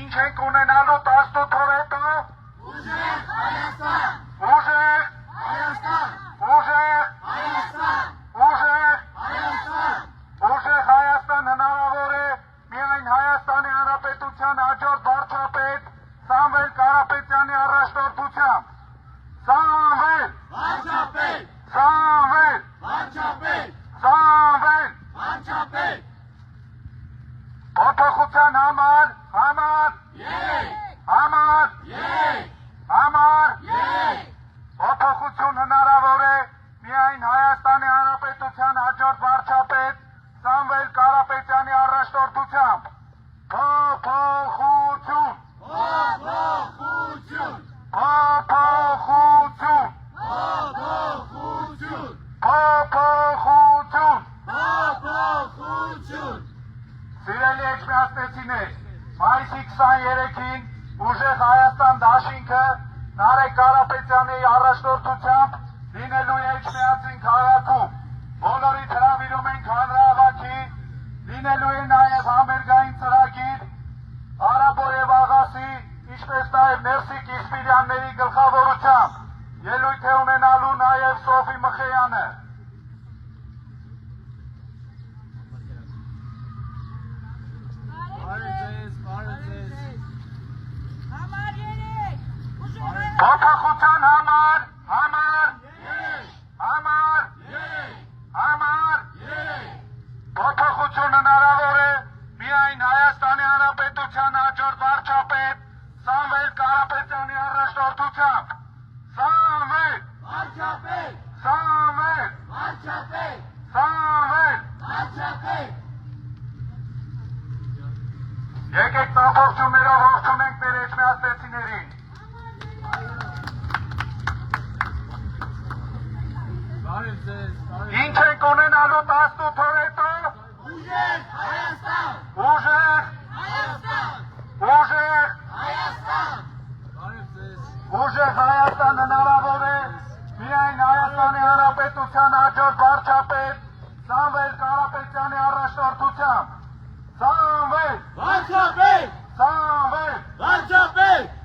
Ինչ ենք ունենալու 18 օր հետո։ Ուժեղ Հայաստան։ Ուժեղ Հայաստան։ Ուժեղ Հայաստան։ Ուժեղ Հայաստան։ Ուժեղ Հայաստան հնարավոր է միայն Հայաստանի Հանրապետության հաջորդ վարչապետ Սամվել Կարապետյանի առաջնորդությամբ։ Սամվել Վարչապետ։ Սամվել Վարչապետ։ Սամվել Վարչապետ։ Փոփոխության համար Երեք։ համար փոփոխություն հնարավոր է միայն Հայաստանի Հանրապետության հաջորդ վարչապետ Սամվել Կարապետյանի առաջնորդությամբ։ Փոփոխություն Փոփոխություն։ Փոփոխություն Փոփոխություն։ Փոփոխություն Փոփոխություն։ Սիրելի էջմիածնեցիներ, մայիսի 23-ին Ուժեղ Հայաստան դաշինքը Նարեկ Կարապետյանի առաջնորդությամբ լինելու է Էջմիածին քաղաքում։ Բոլորիդ հրավիրում ենք հանրահավաքի, լինելու է նաև համերգային ծրագիր Արաբո եւ Աղասի, ինչպես նաև Ներսիկ Իսպիրյանների գլխավորությամբ։ Ելույթ է ունենալու նաև Սոֆի Մխեյանը։ Փոփոխության համար փոփոխություն հնարավոր է միայն Հայաստանի Հանրապետության հաջորդ վարչապետ Սամվել Կարապետյանի առաջնորդությամբ։ Սամվել Վարչապետ։ Սամվել Վարչապետ։ Սամվել Վարչապետ։ Եկեք ծափողջումներով ողջունենք մեր էջմիածնեցիներին։ Ինչ ենք ունենալու 18 օր հետո։ Ուժեղ Հայաստան։ Ուժեղ Հայաստան։ Ուժեղ Հայաստան։ Ուժեղ Հայաստան հնարավոր է միայն Հայաստանի Հանրապետության հաջորդ վարչապետ Սամվել Կարապետյանի առաջնորդությամբ։ Սամվել Վարչապետ։ Սամվել Վարչապետ։